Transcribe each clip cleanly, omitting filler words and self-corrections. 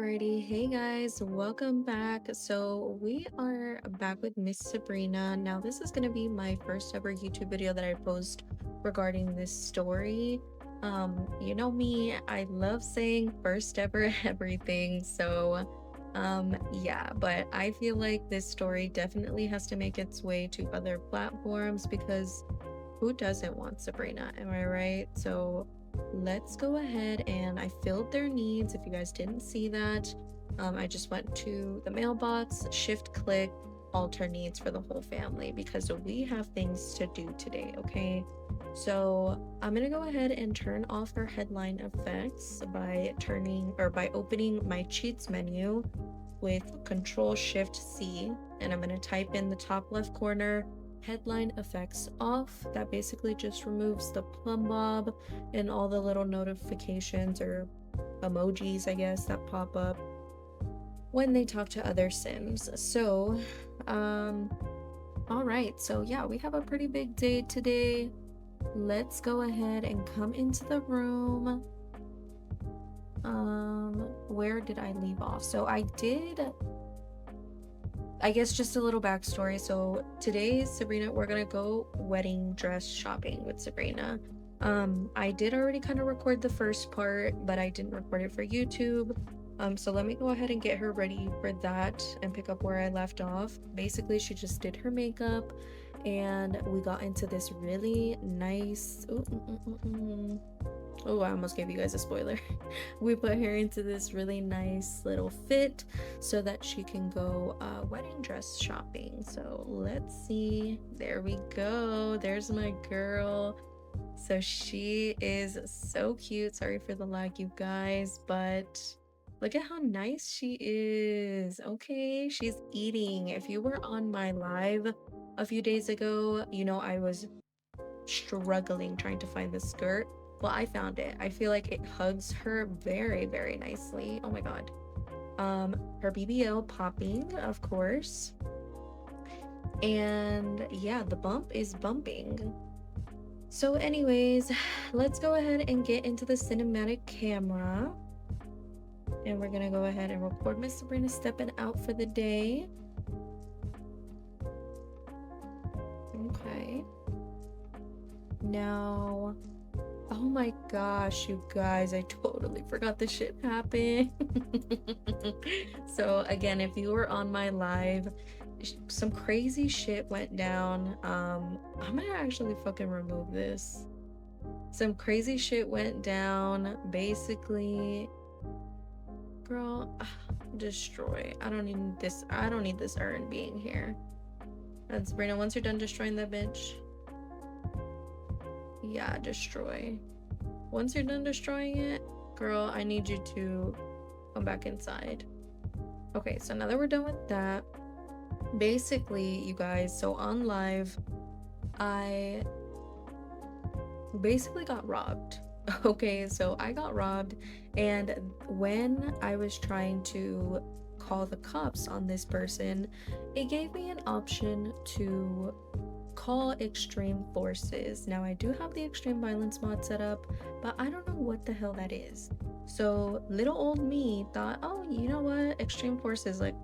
Alrighty, hey guys, welcome back. So we are back with Miss Sabrina. Now this is gonna be my first ever YouTube video that I post regarding this story. You know me, I love saying first ever everything. Yeah, but I feel like this story definitely has to make its way to other platforms because who doesn't want Sabrina? Am I right? So let's go ahead and I filled their needs. If you guys didn't see that, I just went to the mailbox, shift click, alter needs for the whole family because we have things to do today, okay? So I'm gonna go ahead and turn off our headline effects by opening my cheats menu with Control Shift C, and I'm gonna type in the top left corner headline effects off. That basically just removes the plumb bob and all the little notifications or emojis, I guess, that pop up when they talk to other Sims. Um, all right, so yeah, we have a pretty big day today. Let's go ahead and come into the room. Where did I leave off? I guess just a little backstory. So today, Sabrina, we're gonna go wedding dress shopping with Sabrina. I did already kind of record the first part, but I didn't record it for YouTube. So let me go ahead and get her ready for that and pick up where I left off. Basically, she just did her makeup and we got into this really nice. Oh, I almost gave you guys a spoiler. We put her into this really nice little fit so that she can go wedding dress shopping. So let's see. There we go. There's my girl. So she is so cute. Sorry for the lag, you guys, but look at how nice she is. Okay, she's eating. If you were on my live a few days ago, you know I was struggling trying to find the skirt. Well, I found it. I feel like it hugs her very, very nicely. Oh my god. Her BBL popping, of course. And yeah, the bump is bumping. So anyways, let's go ahead and get into the cinematic camera. And we're gonna go ahead and record Miss Sabrina stepping out for the day. Okay. Now, oh my gosh, you guys, I totally forgot this shit happened. So again, if you were on my live, some crazy shit went down. I'm gonna actually fucking remove this. Some crazy shit went down. Basically, girl, destroy. I don't need this urn being here. And Sabrina, once you're done destroying that bitch, yeah, destroy. Once you're done destroying it, girl, I need you to come back inside. Okay, so now that we're done with that, basically, you guys, so on live, I basically got robbed. Okay, so I got robbed, and when I was trying to call the cops on this person, it gave me an option to call extreme forces. Now I do have the extreme violence mod set up, but I don't know what the hell that is. So little old me thought, oh, you know what, extreme forces, like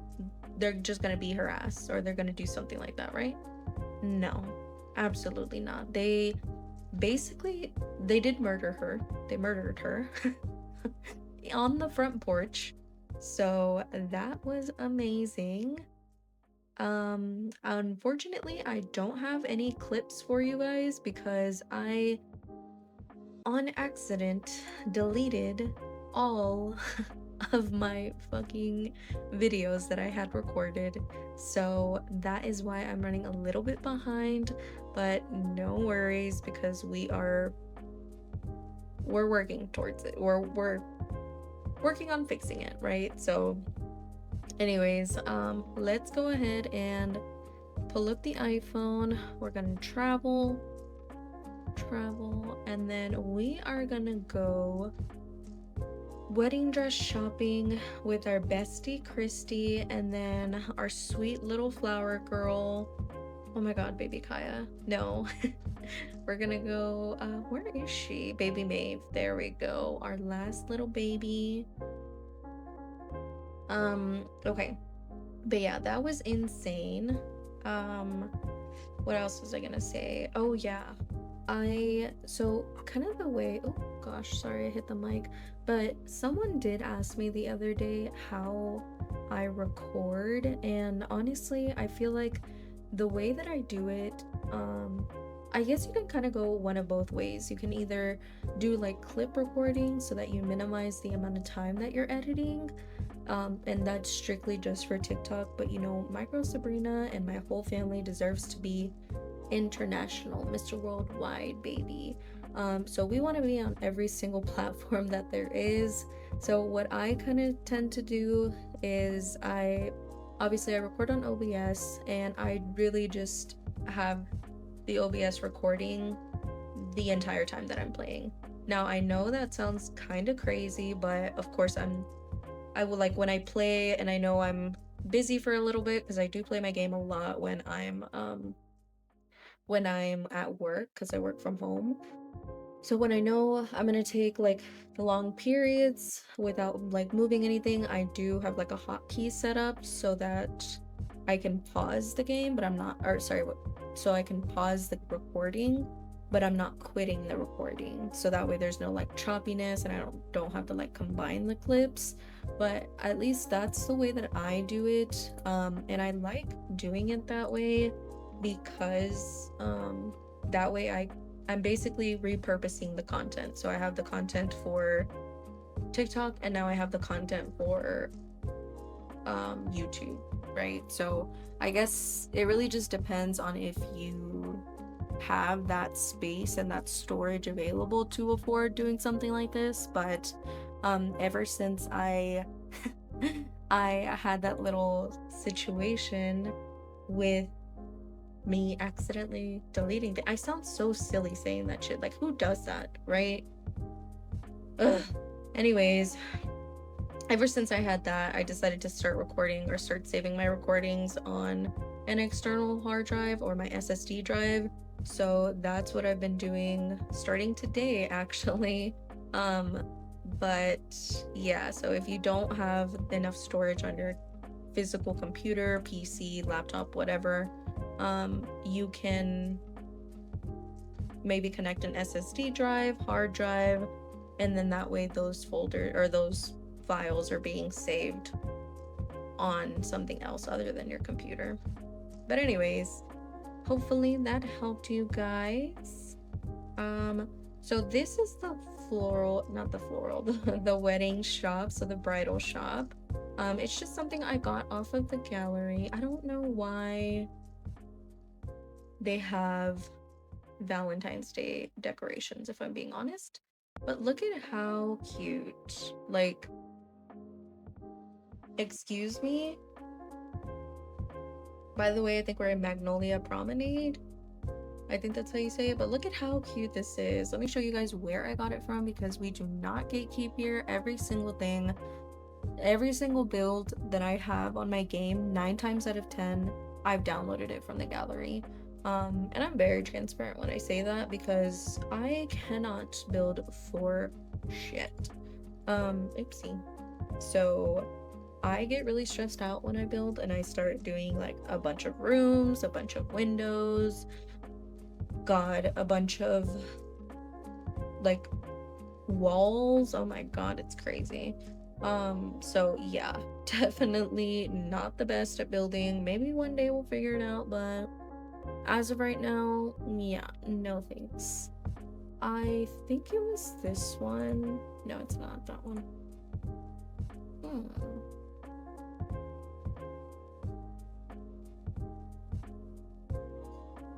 they're just gonna beat her ass or they're gonna do something like that, right? No, absolutely not. They did murder her. They murdered her on the front porch. So that was amazing. Unfortunately, I don't have any clips for you guys because I on accident deleted all of my fucking videos that I had recorded. So that is why I'm running a little bit behind, but no worries because we're working towards it. We're working on fixing it, right? So anyways, let's go ahead and pull up the iPhone. We're gonna travel, and then we are gonna go wedding dress shopping with our bestie Christy and then our sweet little flower girl. Oh my god, baby Kaya. No. We're gonna go, where is she? Baby Maeve. There we go. Our last little baby. Okay. But yeah, that was insane. Um, what else was I gonna say? Oh yeah. So kind of the way, oh gosh, sorry I hit the mic, but someone did ask me the other day how I record, and honestly, I feel like the way that I do it, I guess you can kind of go one of both ways. You can either do like clip recording so that you minimize the amount of time that you're editing, and that's strictly just for TikTok, but you know, Micro Sabrina and my whole family deserves to be international, Mr. Worldwide, baby. So we want to be on every single platform that there is. So what I kind of tend to do is I record on OBS, and I really just have the OBS recording the entire time that I'm playing. Now I know that sounds kind of crazy, but of course I will, like, when I play and I know I'm busy for a little bit, because I do play my game a lot when I'm at work, because I work from home. So when I know I'm gonna take like the long periods without like moving anything, I do have like a hotkey set up so that I can pause the game, but I'm not, or sorry, so I can pause the recording, but I'm not quitting the recording. So that way there's no like choppiness, and I don't have to like combine the clips. But at least that's the way that I do it. And I like doing it that way because that way I'm basically repurposing the content. So I have the content for TikTok, and now I have the content for YouTube, right? So I guess it really just depends on if you have that space and that storage available to afford doing something like this. But ever since I I had that little situation with me accidentally deleting I sound so silly saying that shit. Like, who does that, right? Ugh. Anyways, ever since I had that, I decided to start recording or start saving my recordings on an external hard drive or my SSD drive. So that's what I've been doing starting today, actually. But yeah, so if you don't have enough storage on your physical computer, PC, laptop, whatever, you can maybe connect an SSD drive, hard drive, and then that way those folders or those files are being saved on something else other than your computer. But anyways, hopefully that helped you guys. So this is the not the floral, the wedding shop, so the bridal shop. It's just something I got off of the gallery. I don't know why they have Valentine's Day decorations, if I'm being honest. But look at how cute. Like, excuse me? By the way, I think we're in Magnolia Promenade. I think that's how you say it, but look at how cute this is. Let me show you guys where I got it from, because we do not gatekeep here. Every single thing, every single build that I have on my game, 9 times out of 10, I've downloaded it from the gallery. And I'm very transparent when I say that, because I cannot build for shit. Oopsie. So I get really stressed out when I build, and I start doing like a bunch of rooms, a bunch of windows, god, a bunch of like walls. Oh my god, it's crazy. So yeah, definitely not the best at building. Maybe one day we'll figure it out, but as of right now, yeah, no thanks. I think it was this one. No, it's not that one.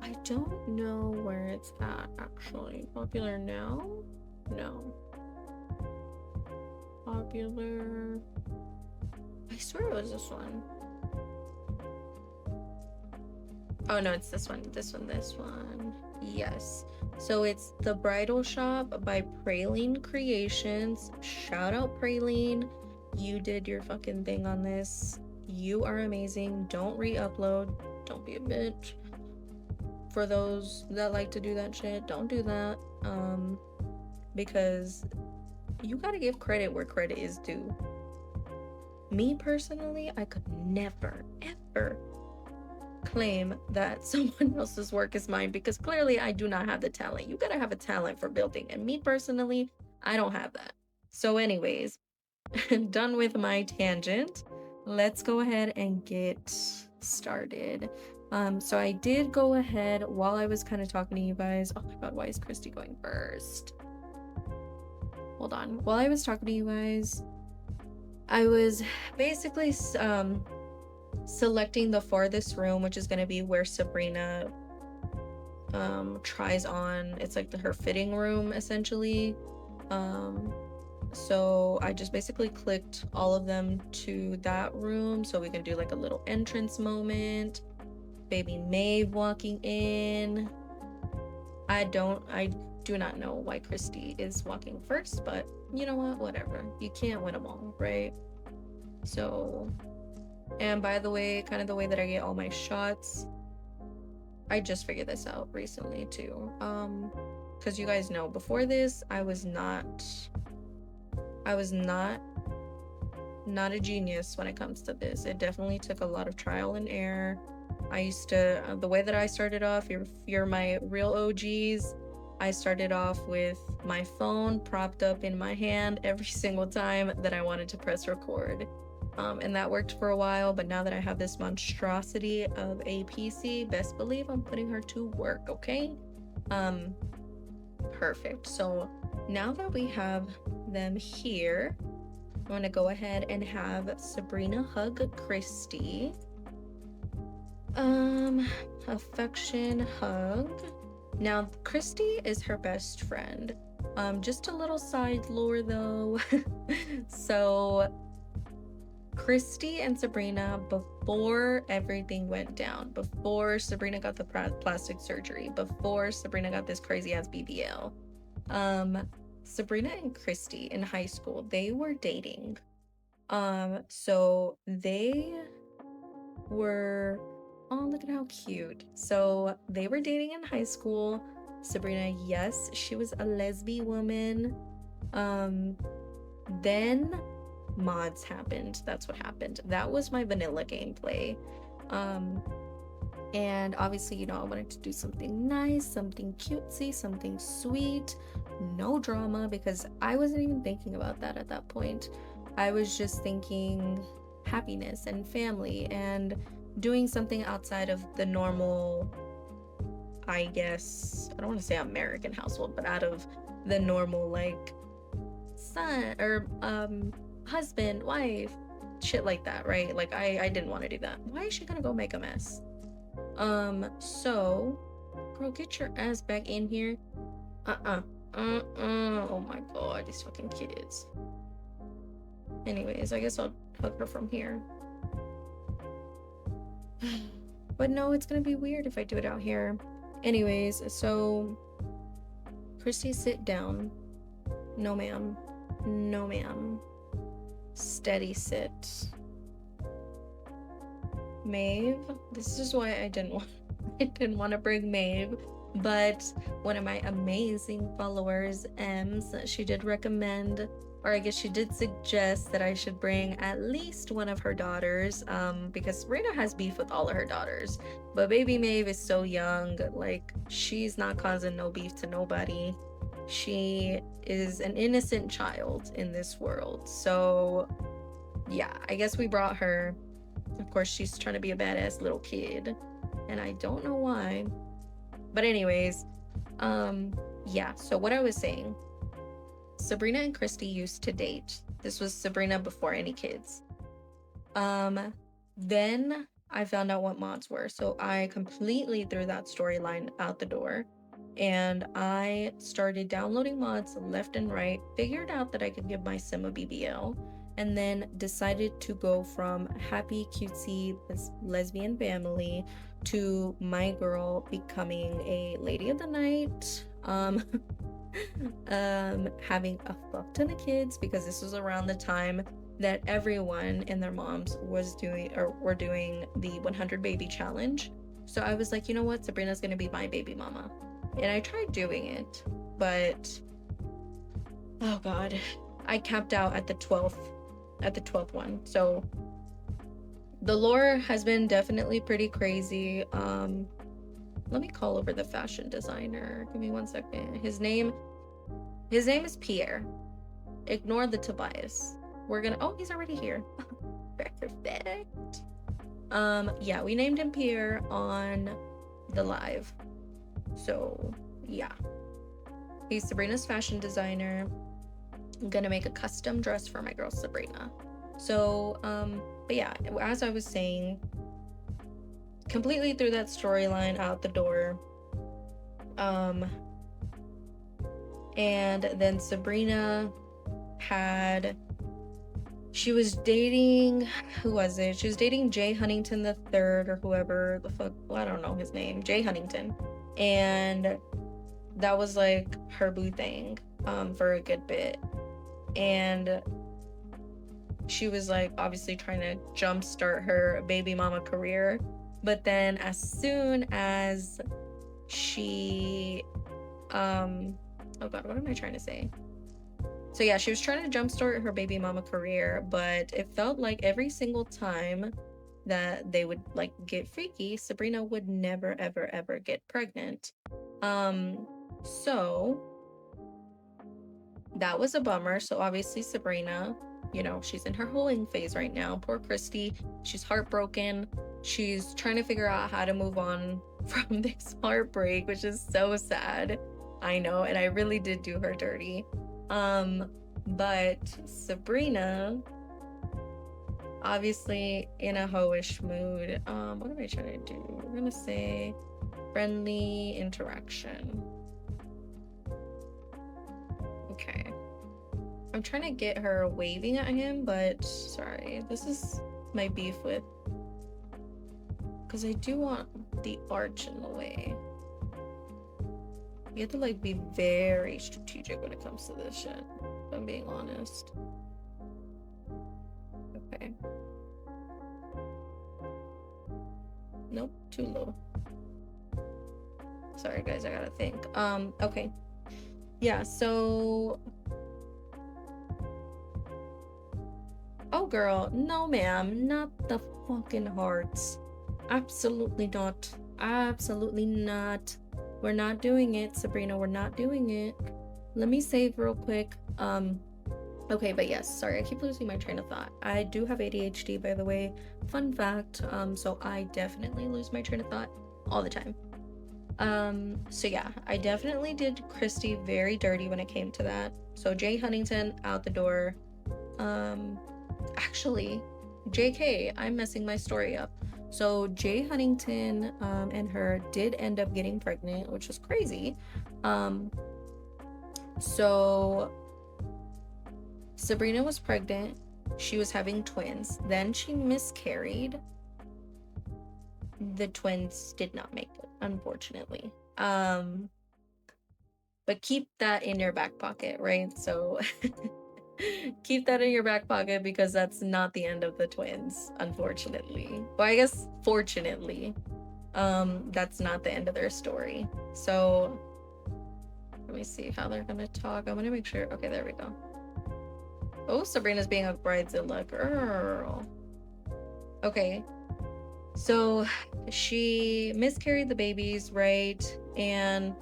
I don't know where it's at, actually. Popular now? No. Popular. I swear it was this one. Oh no, it's this one. This one. Yes. So it's The Bridal Shop by Praline Creations. Shout out Praline. You did your fucking thing on this. You are amazing. Don't re-upload. Don't be a bitch. For those that like to do that shit, don't do that. Because you gotta give credit where credit is due. Me personally, I could never, ever claim that someone else's work is mine because clearly I do not have the talent. You gotta have a talent for building, and me personally, I don't have that. So, anyways, done with my tangent. Let's go ahead and get started. So I did go ahead while I was kind of talking to you guys. Oh my god, why is Christy going first? Hold on. While I was talking to you guys, I was basically selecting the farthest room, which is going to be where Sabrina tries on. It's like her fitting room essentially. So I just basically clicked all of them to that room so we can do like a little entrance moment. Baby Maeve walking in. I do not know why Christy is walking first, but you know what, whatever. You can't win them all, right? So, and by the way, kind of the way that I get all my shots, I just figured this out recently too. Because you guys know, before this, I was not a genius when it comes to this. It definitely took a lot of trial and error. I used to, the way that I started off, if you're my real OGs, I started off with my phone propped up in my hand every single time that I wanted to press record. And that worked for a while, but now that I have this monstrosity of a PC, best believe I'm putting her to work, okay? Perfect. So now that we have them here, I'm gonna go ahead and have Sabrina hug Christy. Affection hug. Now, Christy is her best friend. Just a little side lore though. So, Christy and Sabrina, before everything went down, before Sabrina got the plastic surgery, before Sabrina got this crazy ass BBL, Sabrina and Christy in high school, they were dating. So they were, oh, look at how cute. So they were dating in high school. Sabrina, yes, she was a lesbian woman. Then mods happened. That's what happened. That was my vanilla gameplay. And obviously, you know, I wanted to do something nice, something cutesy, something sweet, no drama, because I wasn't even thinking about that at that point. I was just thinking happiness and family and doing something outside of the normal, I guess, I don't want to say American household, but out of the normal, like, son or husband, wife, shit like that, right? Like, I didn't want to do that. Why is she gonna go make a mess? So, girl, get your ass back in here. Oh my god, these fucking kids. Anyways, I guess I'll hug her from here. But no, it's gonna be weird if I do it out here. Anyways, so Christy, sit down. No ma'am. No ma'am. Steady sit. Maeve, this is why I didn't want to bring Maeve, but one of my amazing followers, Ems, she did recommend, or I guess she did suggest that I should bring at least one of her daughters, because Sabrina has beef with all of her daughters, but baby Maeve is so young, like, she's not causing no beef to nobody. She is an innocent child in this world, so yeah, I guess we brought her. Of course, she's trying to be a badass little kid, and I don't know why. But anyways, yeah, so what I was saying, Sabrina and Christy used to date. This was Sabrina before any kids. Then I found out what mods were, so I completely threw that storyline out the door, and I started downloading mods left and right, figured out that I could give my sim a BBL, and then decided to go from happy cutesy lesbian family to my girl becoming a lady of the night, having a fuck ton of kids, because this was around the time that everyone and their moms were doing the 100 baby challenge. So I was like, you know what, Sabrina's gonna be my baby mama, and I tried doing it, but oh god, I capped out at the 12th at the 12th one. So the lore has been definitely pretty crazy. Let me call over the fashion designer. Give me 1 second. His name is Pierre. Ignore the Tobias. We're gonna, oh, he's already here. Perfect. Yeah, we named him Pierre on the live. So yeah, he's Sabrina's fashion designer. I'm gonna make a custom dress for my girl Sabrina. So but yeah, as I was saying, completely threw that storyline out the door. And then Sabrina she was dating, who was it? She was dating Jay Huntington the third, or whoever the fuck, well, I don't know his name, Jay Huntington. And that was like her boo thing for a good bit. And she was like obviously trying to jumpstart her baby mama career. But then as soon as she oh god, what am I trying to say? So yeah, she was trying to jumpstart her baby mama career, but it felt like every single time that they would like get freaky, Sabrina would never ever ever get pregnant. So that was a bummer. So obviously Sabrina, you know, she's in her hoeing phase right now. Poor Christy, she's heartbroken. She's trying to figure out how to move on from this heartbreak, which is so sad. I know, and I really did do her dirty. But Sabrina, obviously in a hoish mood. What am I trying to do? I'm gonna say friendly interaction. Okay. I'm trying to get her waving at him, but sorry, this is my beef with, because I do want the arch in the way. You have to like be very strategic when it comes to this shit, if I'm being honest. Okay. Nope, too low. Sorry guys, I gotta think. Okay. Yeah, so oh girl, no ma'am, not the fucking hearts. Absolutely not. Absolutely not. We're not doing it, Sabrina. We're not doing it. Let me save real quick. Okay, but yes, sorry, I keep losing my train of thought. I do have ADHD, by the way. Fun fact. So I definitely lose my train of thought all the time. So yeah, I definitely did Christy very dirty when it came to that. So Jay Huntington out the door. Actually, JK, I'm messing my story up. So Jay Huntington and her did end up getting pregnant, which was crazy. So Sabrina was pregnant. She was having twins. Then she miscarried. The twins did not make it, unfortunately. But keep that in your back pocket, right? So keep that in your back pocket, because that's not the end of the twins, unfortunately. Well, I guess fortunately, that's not the end of their story. So let me see how they're gonna talk. I'm gonna make sure. Okay, there we go. Oh, Sabrina's being a bridezilla girl. Okay, so she miscarried the babies, right? And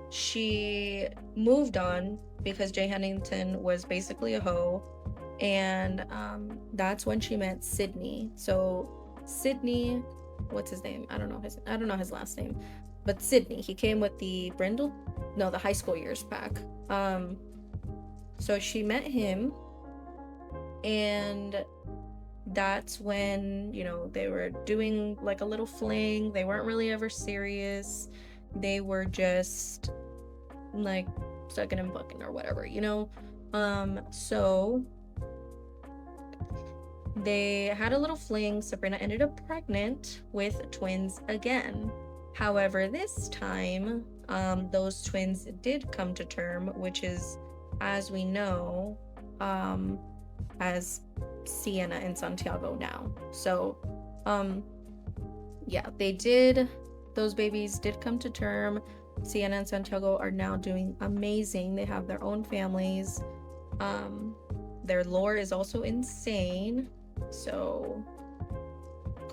she moved on because Jay Huntington was basically a hoe. And that's when she met Sydney. So Sydney, what's his name? I don't know his last name. But Sydney, he came with the the high school years pack. So she met him, and that's when, you know, they were doing like a little fling. They weren't really ever serious. They were just like sucking and fucking or whatever, you know. So they had a little fling. Sabrina ended up pregnant with twins again. However, this time those twins did come to term, which is, as we know, as Sienna and Santiago now. So yeah, those babies did come to term. Sienna and Santiago are now doing amazing. They have their own families. Their lore is also insane. So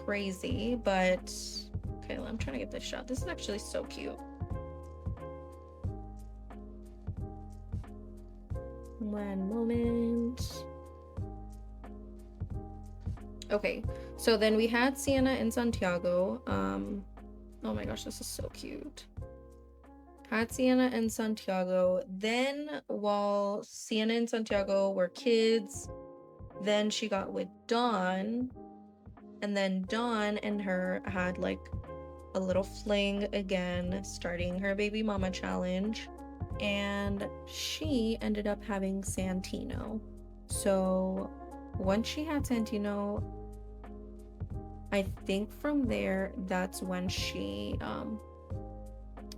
crazy, but okay, I'm trying to get this shot. This is actually so cute. One moment. Okay, so then we had Sienna and Santiago. Oh my gosh, this is so cute. Had Sienna and Santiago. Then while Sienna and Santiago were kids, then she got with Dawn. And then Dawn and her had like a little fling again, starting her baby mama challenge. And she ended up having Santino. So once she had Santino, I think from there, that's when she, oh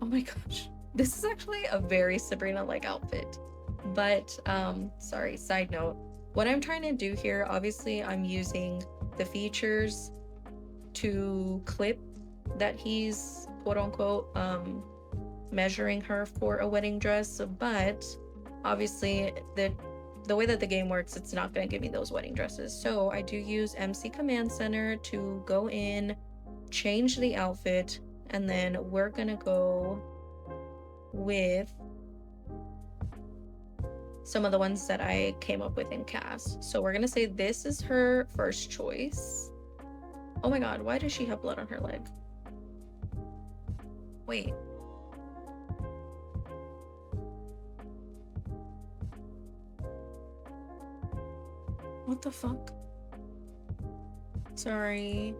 my gosh, this is actually a very Sabrina-like outfit. But, sorry, side note. What I'm trying to do here, obviously I'm using the features to clip that he's quote unquote measuring her for a wedding dress, but obviously the way that the game works, it's not going to give me those wedding dresses. So I do use MC Command Center to go in, change the outfit, and then we're gonna go with some of the ones that I came up with in cast. So we're gonna say this is her first choice. Oh my god, why does she have blood on her leg? Wait. What the fuck? Sorry.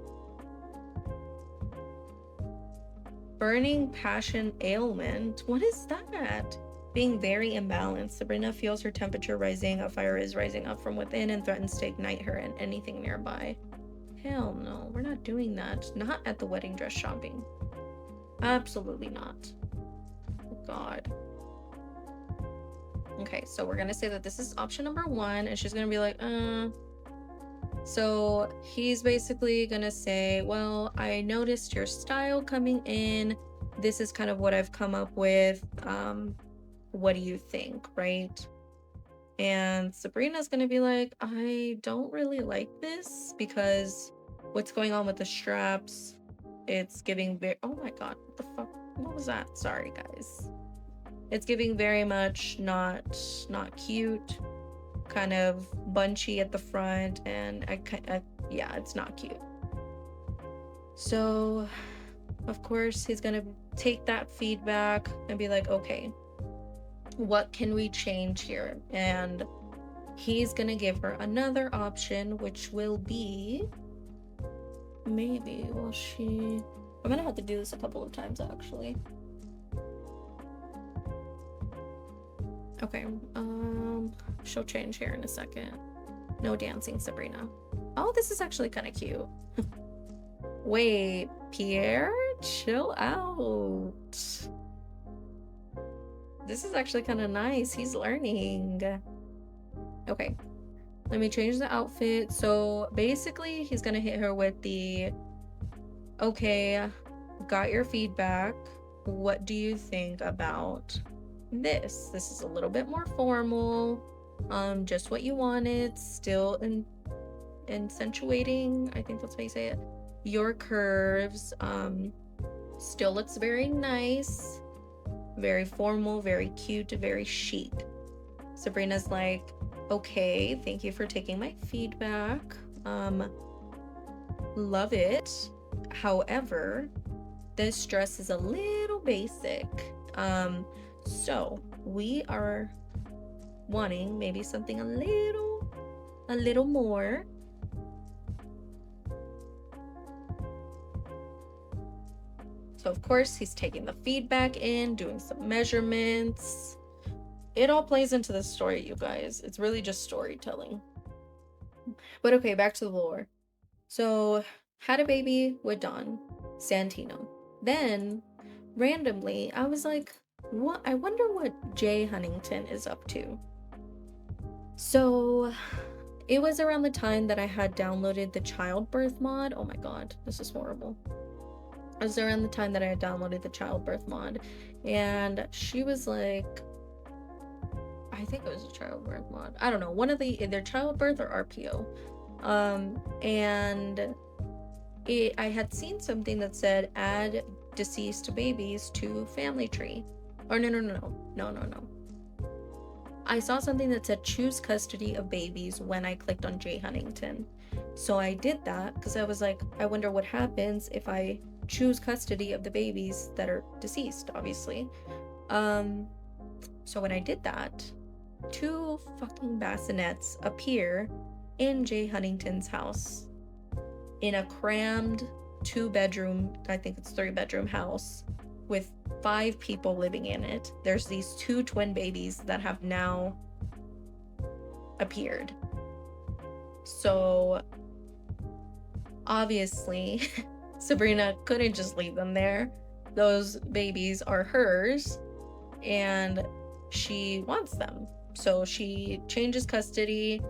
Burning passion ailment. What is that? Being very imbalanced. Sabrina feels her temperature rising. A fire is rising up from within and threatens to ignite her and anything nearby. Hell no, we're not doing that. Not at the wedding dress shopping. Absolutely not. Oh god. Okay, so we're gonna say that this is option number 1, and she's gonna be like, So he's basically gonna say, well, I noticed your style coming in. This is kind of what I've come up with. What do you think, right? And Sabrina's gonna be like, I don't really like this because what's going on with the straps, it's giving very, oh my god, what the fuck, what was that? Sorry guys. It's giving very much not cute, kind of bunchy at the front, and yeah, it's not cute. So of course he's gonna take that feedback and be like, okay, what can we change here? And he's gonna give her another option, which will be maybe I'm gonna have to do this a couple of times actually. Okay, she'll change here in a second. No dancing, Sabrina. Oh, this is actually kind of cute. Wait, Pierre, chill out. This is actually kind of nice. He's learning. Okay, let me change the outfit. So basically, he's gonna hit her with the, okay, got your feedback. What do you think about this? This is a little bit more formal. Just what you wanted. Still accentuating, I think that's how you say it, your curves. Still looks very nice, very formal, very cute, very chic. Sabrina's like, okay, thank you for taking my feedback. Love it. However, this dress is a little basic. So we are wanting maybe something a little more. So of course he's taking the feedback in, doing some measurements. It all plays into the story, you guys. It's really just storytelling. But okay, back to the lore. So had a baby with Dawn, Santino. Then randomly I was like, what? I wonder what Jay Huntington is up to. So it was around the time that I had downloaded the childbirth mod. Oh my god, this is horrible. It was around the time that I had downloaded the childbirth mod, and she was like, I I think it was a childbirth mod. I don't know, one of the either childbirth or RPO. And I had seen something that said add deceased babies to family tree. Or no. I saw something that said choose custody of babies when I clicked on Jay Huntington. So I did that because I was like, I wonder what happens if I choose custody of the babies that are deceased, obviously. So when I did that, 2 fucking bassinets appear in Jay Huntington's house in a crammed 2-bedroom, I think it's 3-bedroom house with 5 people living in it. There's these 2 twin babies that have now appeared. So obviously Sabrina couldn't just leave them there. Those babies are hers and she wants them. So she changes custody,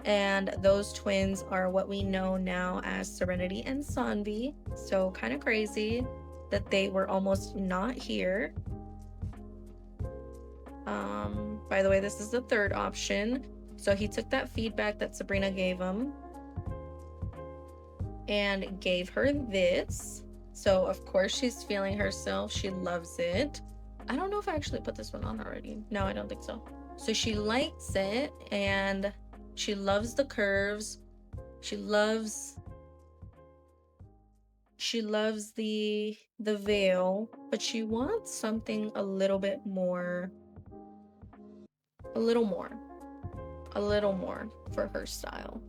and those twins are what we know now as Serenity and Sanvi. So kind of crazy that they were almost not here. By the way, this is the 3rd option. So he took that feedback that Sabrina gave him and gave her this. So of course she's feeling herself. She loves it. I don't know if I actually put this one on already. No, I don't think so. So she likes it and she loves the curves. She loves the veil, but she wants something a little more for her style.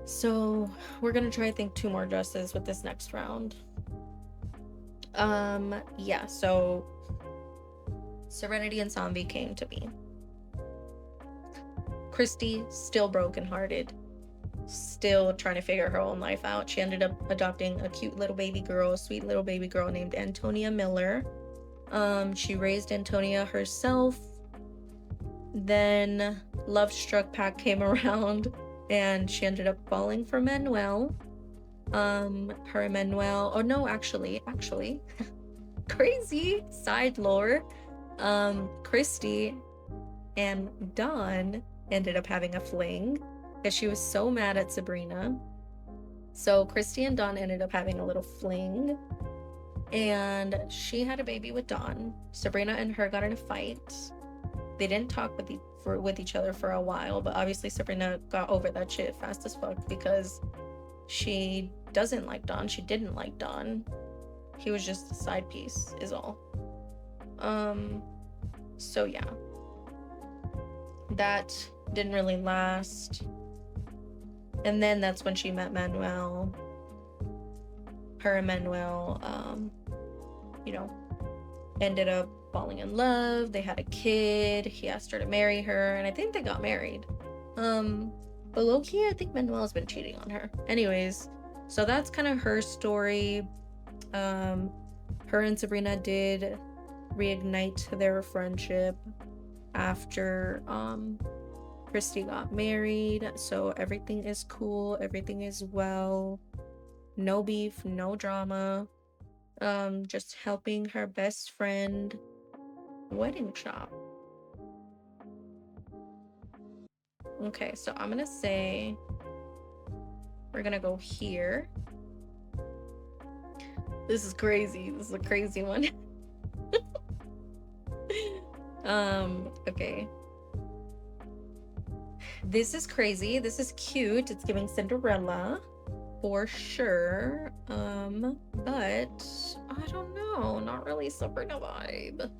So we're gonna try, I think, 2 more dresses with this next round. Yeah, so Serenity and Sanvi came to me. Christy, still brokenhearted, still trying to figure her own life out. She ended up adopting a cute little baby girl, sweet little baby girl named Antonia Miller. She raised Antonia herself. Then Love Struck Pack came around and she ended up falling for Manuel. Her and Manuel, oh no, actually, crazy side lore. Christy and Dawn ended up having a fling because she was so mad at Sabrina. So Christy and Dawn ended up having a little fling, and she had a baby with Dawn. Sabrina and her got in a fight. They didn't talk with each other for a while, but obviously Sabrina got over that shit fast as fuck because she doesn't like Dawn. She didn't like Dawn. He was just a side piece is all. So yeah, that didn't really last. And then that's when she met Manuel. Her and Manuel, ended up falling in love. They had a kid. He asked her to marry her, and I think they got married. But low-key, I think Manuel's been cheating on her. Anyways, so that's kind of her story. Her and Sabrina did reignite their friendship after Christy got married. So everything is cool. Everything is well. No beef, no drama. Just helping her best friend wedding shop. Okay, so I'm gonna say we're gonna go here. This is crazy. This is a crazy one. Okay. This is crazy. This is cute. It's giving Cinderella for sure. But I don't know. Not really Sabrina vibe.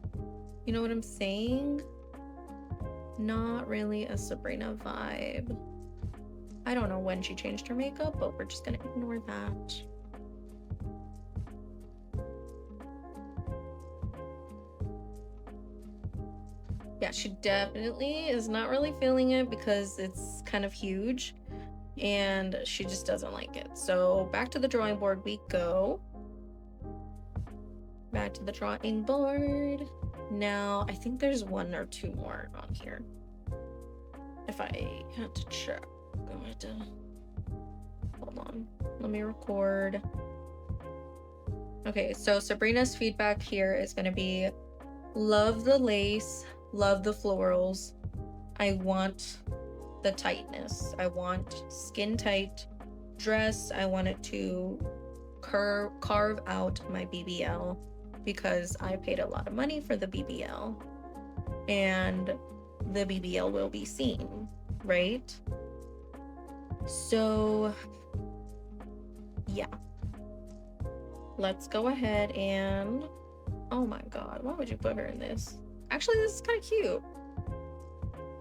You know what I'm saying? Not really a Sabrina vibe. I don't know when she changed her makeup, but we're just gonna ignore that. Yeah, she definitely is not really feeling it because it's kind of huge and she just doesn't like it. So back to the drawing board we go. Back to the drawing board. Now, I think there's 1 or 2 more on here. If I had to check, I had to... Hold on. Let me record. Okay, so Sabrina's feedback here is going to be love the lace, Love the florals. I want the tightness. I want skin tight dress. I want it to carve out my BBL because I paid a lot of money for the BBL, and the BBL will be seen, right? So yeah, let's go ahead and, oh my god, why would you put her in this? Actually, this is kind of cute.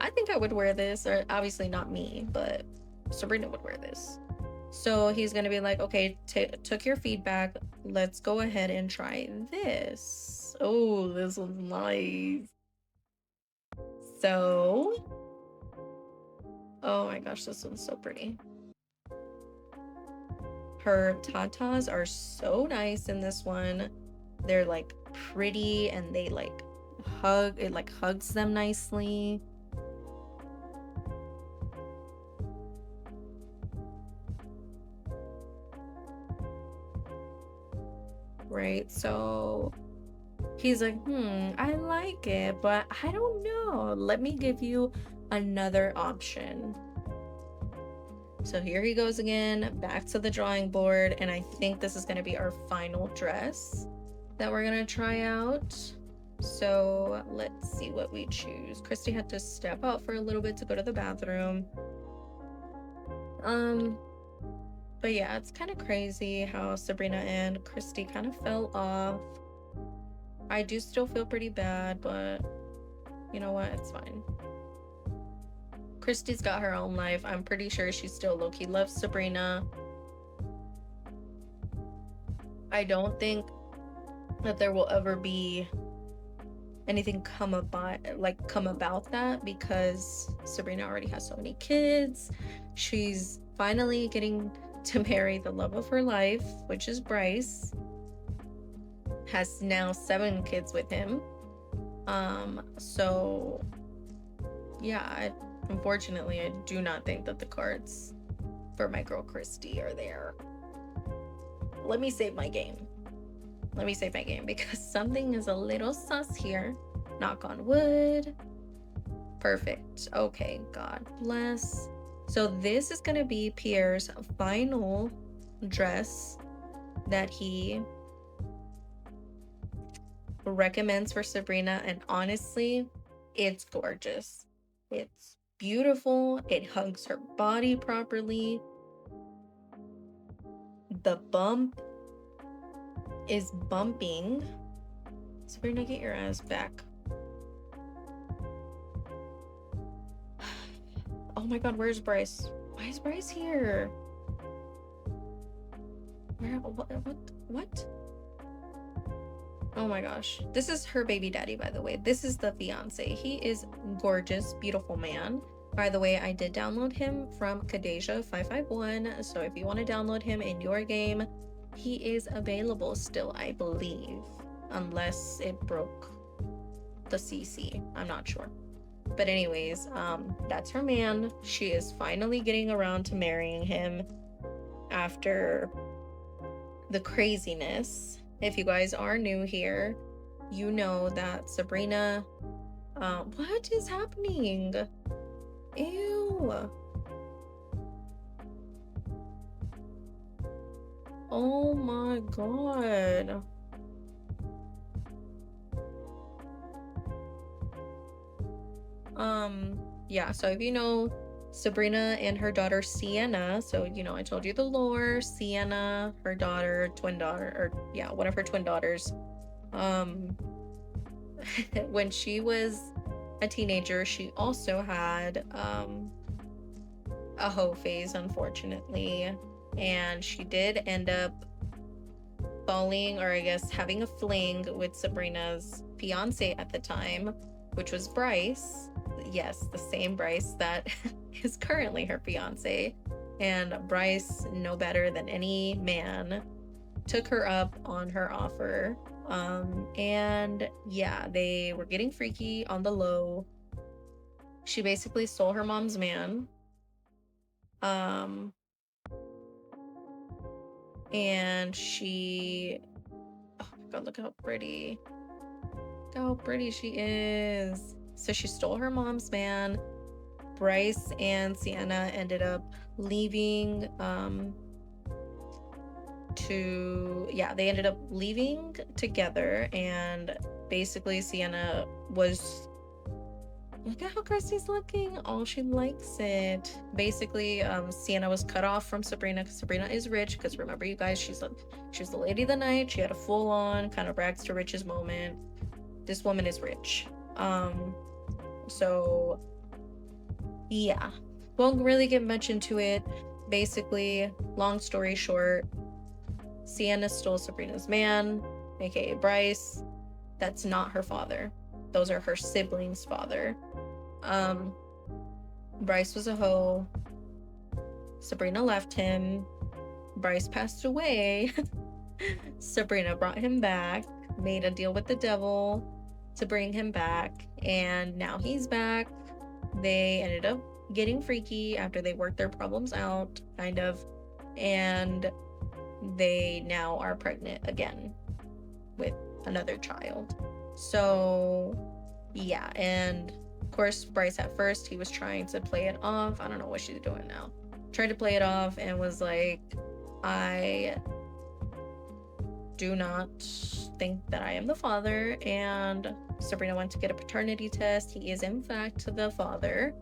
I think I would wear this, or obviously not me, but Sabrina would wear this. So he's gonna be like, okay, took your feedback, let's go ahead and try this. Oh, this one's nice. So, oh my gosh, this one's so pretty. Her tatas are so nice in this one. They're like pretty, and they like it like hugs them nicely. Right? So he's like, I like it, but I don't know. Let me give you another option. So here he goes again, back to the drawing board, and I think this is going to be our final dress that we're going to try out. So let's see what we choose. Christy had to step out for a little bit to go to the bathroom. But yeah, it's kind of crazy how Sabrina and Christy kind of fell off. I do still feel pretty bad, but you know what? It's fine. Christy's got her own life. I'm pretty sure she still low-key loves Sabrina. I don't think that there will ever be anything come about that, because Sabrina already has so many kids. She's finally getting to marry the love of her life, which is Bryce. Has now 7 kids with him. So yeah, unfortunately, I do not think that the cards for my girl Christy are there. Let me save my game. Because something is a little sus here. Knock on wood. Perfect. Okay, God bless. So this is gonna be Pierre's final dress that he recommends for Sabrina, and honestly, it's gorgeous. It's beautiful. It hugs her body properly. The bump is bumping. Sabrina, get your ass back. Oh my god, where's Bryce? Why is Bryce here? What? Oh my gosh. This is her baby daddy, by the way. This is the fiance. He is gorgeous, beautiful man. By the way, I did download him from Kadeja551. So if you want to download him in your game, he is available still, I believe. Unless it broke the CC. I'm not sure. But anyways, that's her man. She is finally getting around to marrying him after the craziness. If you guys are new here, you know that Sabrina, what is happening? Ew. Oh my god. Yeah, so if you know Sabrina and her daughter Sienna, so you know I told you the lore. Sienna, her daughter, twin daughter, or yeah, one of her twin daughters. When she was a teenager, she also had a hoe phase, unfortunately, and she did end up falling, or I guess having a fling with Sabrina's fiance at the time, which was Bryce. Yes, the same Bryce that is currently her fiance. And Bryce, no better than any man, took her up on her offer. And yeah, they were getting freaky on the low. She basically stole her mom's man. And she, oh my god, look how pretty. Look how pretty she is. So she stole her mom's man. Bryce and Sienna ended up leaving they ended up leaving together, and basically Sienna was, look at how Christy's looking. Oh, she likes it. Basically, Sienna was cut off from Sabrina because Sabrina is rich. Because remember, you guys, she was the lady of the night. She had a full-on kind of rags to riches moment. This woman is rich. So yeah, won't really get much into it. Basically, long story short, Sienna stole Sabrina's man, aka Bryce. That's not her father. Those are her siblings' father. Bryce was a hoe. Sabrina left him. Bryce passed away. Sabrina brought him back, made a deal with the devil to bring him back, and now he's back. They ended up getting freaky after they worked their problems out, kind of, and they now are pregnant again with another child. So yeah, and of course Bryce at first, he was trying to play it off. I don't know what she's doing now. Tried to play it off and was like, I do not think that I am the father. And Sabrina went to get a paternity test. He is in fact the father.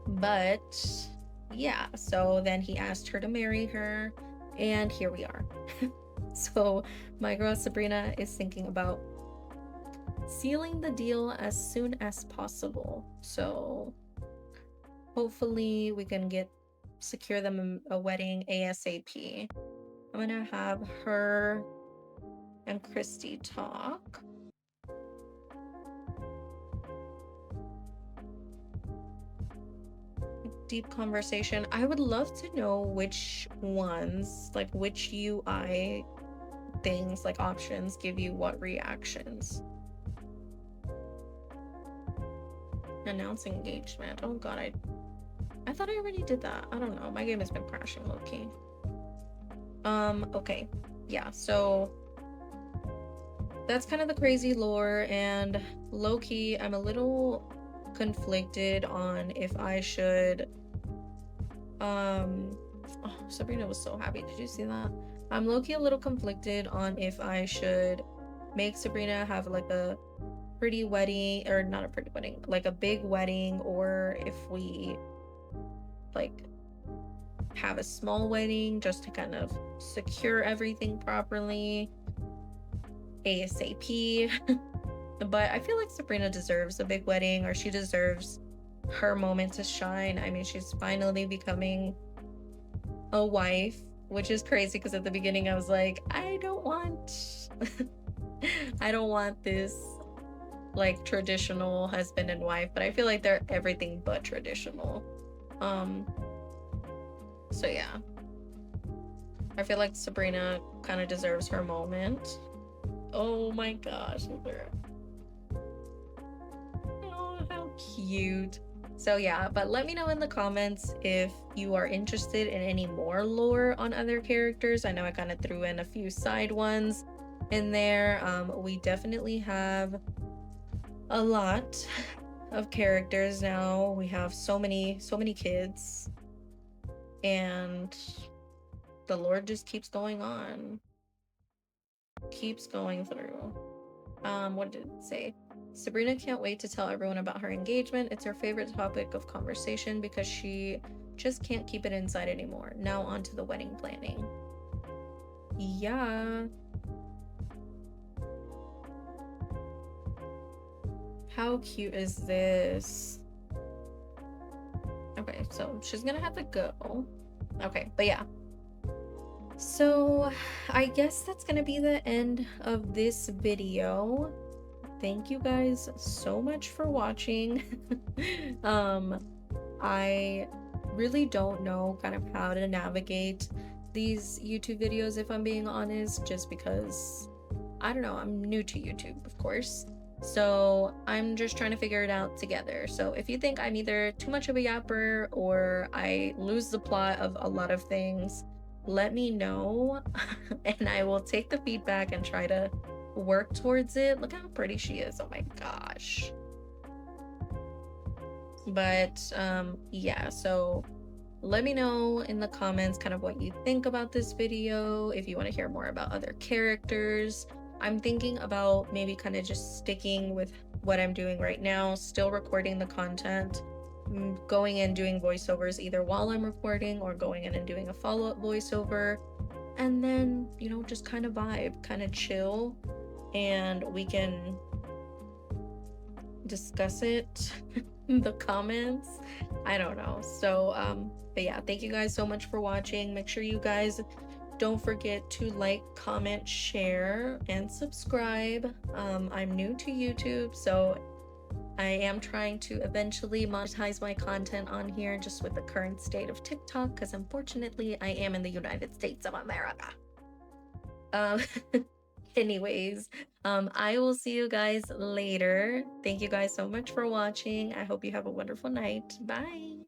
But yeah, so then he asked her to marry her, and here we are. So my girl Sabrina is thinking about sealing the deal as soon as possible. So hopefully we can secure them a wedding ASAP. I'm gonna have her and Christy talk. Deep conversation. I would love to know which ones, like which UI things, like options, give you what reactions. Announce engagement. Oh god, I thought I already did that. I don't know. My game has been crashing low-key. Okay. Yeah, so that's kind of the crazy lore, and low-key, I'm a little conflicted on if I should Sabrina was so happy. Did you see that? I'm low-key a little conflicted on if I should make Sabrina have like a pretty wedding, or not a pretty wedding, like a big wedding, or if we like have a small wedding just to kind of secure everything properly ASAP. But I feel like Sabrina deserves a big wedding, or she deserves her moment to shine. I mean, she's finally becoming a wife, which is crazy because at the beginning I was like, I don't want this like traditional husband and wife, but I feel like they're everything but traditional. So yeah, I feel like Sabrina kind of deserves her moment. Oh my gosh, oh, how cute. So yeah, but let me know in the comments if you are interested in any more lore on other characters. I know I kind of threw in a few side ones in there. We definitely have a lot of characters now. We have so many kids, and the lore just keeps going on, keeps going through. What did it say? Sabrina can't wait to tell everyone about her engagement. It's her favorite topic of conversation because she just can't keep it inside anymore. Now on to the wedding planning. Yeah. How cute is this? Okay, so she's gonna have to go. Okay, but yeah. So I guess that's gonna be the end of this video. Thank you guys so much for watching. I really don't know kind of how to navigate these YouTube videos, if I'm being honest, just because I don't know, I'm new to YouTube, of course. So I'm just trying to figure it out together. So if you think I'm either too much of a yapper or I lose the plot of a lot of things, let me know and I will take the feedback and try to work towards it. Look how pretty she is. Oh my gosh. But yeah, so let me know in the comments kind of what you think about this video, if you want to hear more about other characters. I'm thinking about maybe kind of just sticking with what I'm doing right now, still recording the content, going and doing voiceovers either while I'm recording or going in and doing a follow-up voiceover, and then, just kind of vibe, kind of chill, and we can discuss it in the comments. I don't know. So but yeah, thank you guys so much for watching. Make sure you guys don't forget to like, comment, share, and subscribe. I'm new to YouTube, so I am trying to eventually monetize my content on here, just with the current state of TikTok, because unfortunately I am in the United States of America. um Anyways, I will see you guys later. Thank you guys so much for watching. I hope you have a wonderful night. Bye.